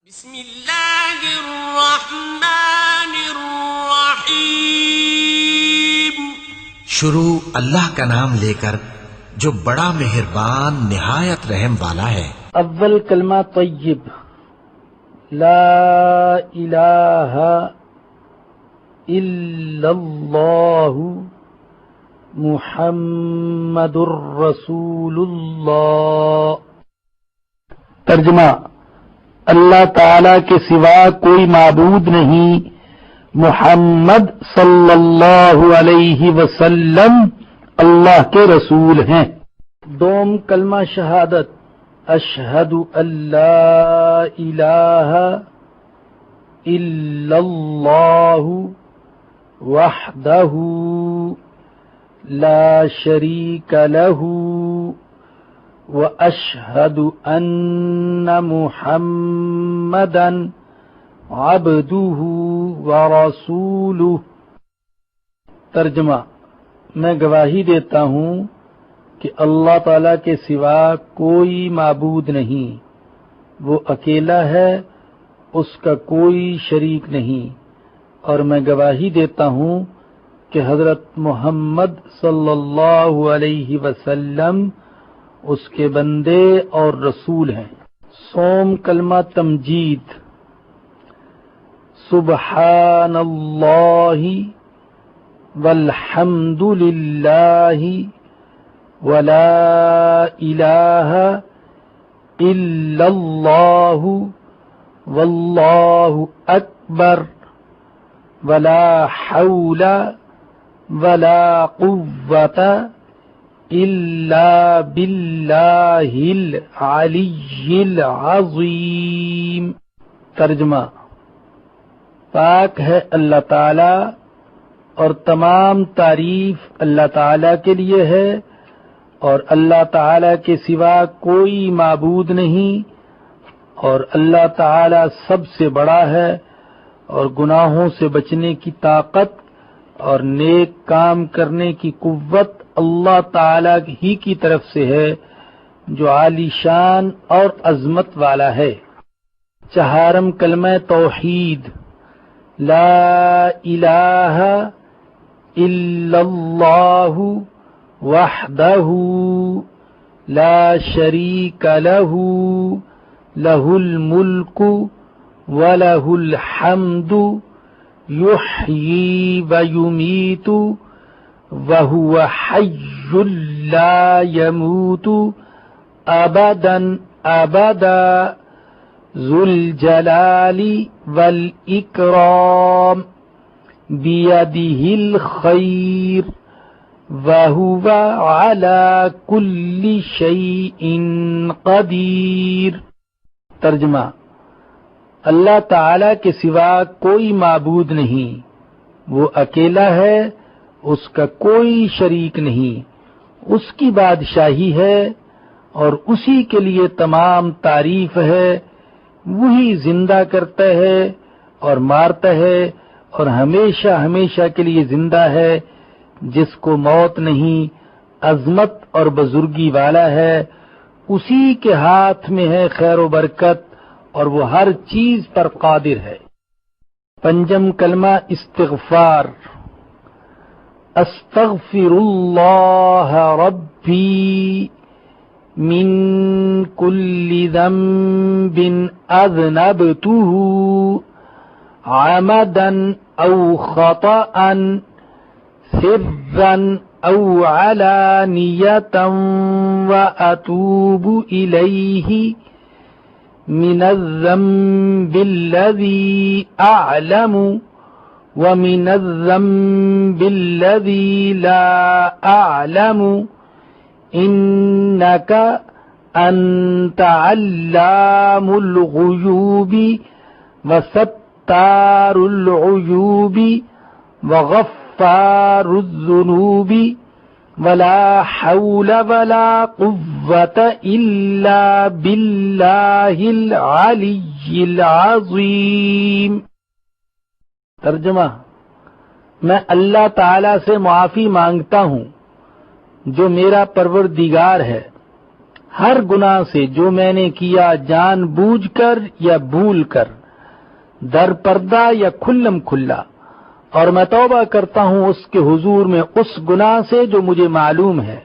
بسم اللہ الرحمن الرحیم۔ شروع اللہ کا نام لے کر جو بڑا مہربان نہایت رحم والا ہے۔ اول کلمہ طیب، لا الہ الا اللہ محمد الرسول اللہ۔ ترجمہ: اللہ تعالی کے سوا کوئی معبود نہیں، محمد صلی اللہ علیہ وسلم اللہ کے رسول ہیں۔ دوم کلمہ شہادت، اشہد ان لا الہ الا اللہ وحدہ لا شریک لہ واشہد ان محمدا عبدہ ورسولہ۔ ترجمہ: میں گواہی دیتا ہوں کہ اللہ تعالی کے سوا کوئی معبود نہیں، وہ اکیلا ہے، اس کا کوئی شریک نہیں، اور میں گواہی دیتا ہوں کہ حضرت محمد صلی اللہ علیہ وسلم اس کے بندے اور رسول ہیں۔ صوم کلمہ تمجید، سبحان اللہ والحمد للہ ولا الہ الا اللہ واللہ اکبر ولا حول ولا قوة الا باللہ العلی العظیم۔ ترجمہ: پاک ہے اللہ تعالی اور تمام تعریف اللہ تعالی کے لیے ہے، اور اللہ تعالی کے سوا کوئی معبود نہیں، اور اللہ تعالی سب سے بڑا ہے، اور گناہوں سے بچنے کی طاقت اور نیک کام کرنے کی قوت اللہ تعالی ہی کی طرف سے ہے جو عالی شان اور عظمت والا ہے۔ چہارم کلمہ توحید، لا الہ الا اللہ وحدہ لا شریک لہ لہ الملک ولہ الحمد یحیی ویمیت وَهُوَ حَيٌّ لَا يَمُوتُ أَبَدًا أَبَدًا ذُو الْجَلَالِ وَالْإِكْرَامِ بِيَدِهِ الْخَيْرُ وَهُوَ عَلَى كُلِّ شَيْءٍ قَدِيرٌ۔ ترجمہ: اللہ تعالی کے سوا کوئی معبود نہیں، وہ اکیلا ہے، اس کا کوئی شریک نہیں، اس کی بادشاہی ہے اور اسی کے لیے تمام تعریف ہے، وہی زندہ کرتا ہے اور مارتا ہے اور ہمیشہ ہمیشہ کے لیے زندہ ہے، جس کو موت نہیں، عظمت اور بزرگی والا ہے، اسی کے ہاتھ میں ہے خیر و برکت اور وہ ہر چیز پر قادر ہے۔ پنجم کلمہ استغفار، استغفر اللہ ربی من کل ذنب اذنبته عمدا او خطأ سرا او علانیة واتوب الیہ من الذنب الذی اعلم وَمِنَ الذَّنبِ الَّذِي لَا أَعْلَمُ إِنَّكَ أَنْتَ عَلَّامُ الْغُيُوبِ وَسَتَّارُ الْعُيُوبِ وَغَفَّارُ الذُّنُوبِ وَلَا حَوْلَ وَلَا قُوَّةَ إِلَّا بِاللَّهِ الْعَلِيِّ الْعَظِيمِ۔ ترجمہ: میں اللہ تعالی سے معافی مانگتا ہوں جو میرا پروردگار ہے، ہر گناہ سے جو میں نے کیا جان بوجھ کر یا بھول کر، در پردہ یا کھلم کھلا، اور میں توبہ کرتا ہوں اس کے حضور میں اس گناہ سے جو مجھے معلوم ہے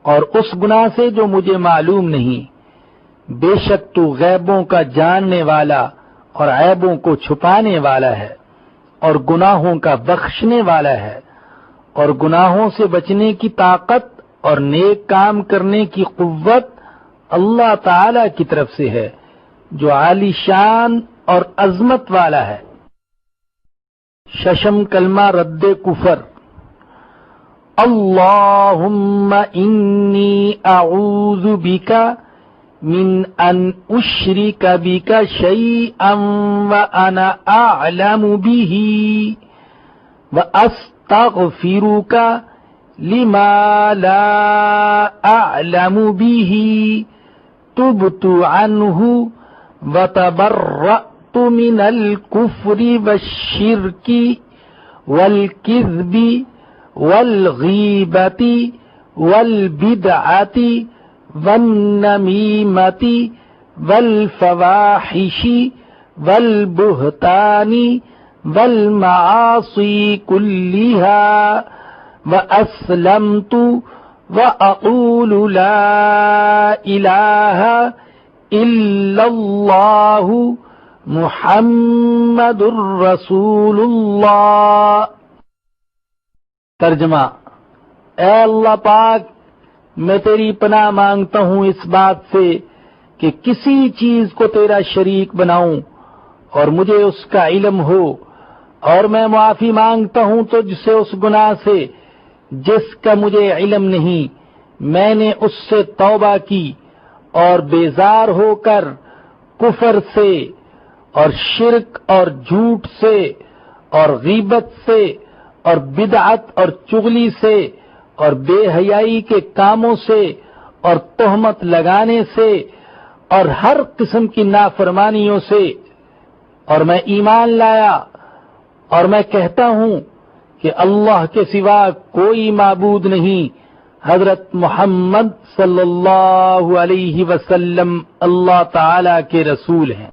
اور اس گناہ سے جو مجھے معلوم نہیں۔ بے شک تو غیبوں کا جاننے والا اور عیبوں کو چھپانے والا ہے اور گناہوں کا بخشنے والا ہے، اور گناہوں سے بچنے کی طاقت اور نیک کام کرنے کی قوت اللہ تعالی کی طرف سے ہے جو عالی شان اور عظمت والا ہے۔ ششم کلمہ رد کفر۔ اللہم انی اعوذ بک من ان اشرک بک شیئا وانا اعلم به واستغفرک لما لا اعلم به تبت عنہ وتبرأت من الكفر والشرك والكذب والغیبت والبدعت والنمیمت والفواحش والبہتان والمعاصی کلها واسلمت واقول لا الہ الا اللہ محمد رسول اللہ۔ ترجمہ: اے اللہ پاک، میں تیری پناہ مانگتا ہوں اس بات سے کہ کسی چیز کو تیرا شریک بناؤں اور مجھے اس کا علم ہو، اور میں معافی مانگتا ہوں تجھ سے اس گناہ سے جس کا مجھے علم نہیں۔ میں نے اس سے توبہ کی اور بیزار ہو کر کفر سے اور شرک اور جھوٹ سے اور غیبت سے اور بدعت اور چغلی سے اور بے حیائی کے کاموں سے اور تہمت لگانے سے اور ہر قسم کی نافرمانیوں سے، اور میں ایمان لایا اور میں کہتا ہوں کہ اللہ کے سوا کوئی معبود نہیں، حضرت محمد صلی اللہ علیہ وسلم اللہ تعالی کے رسول ہیں۔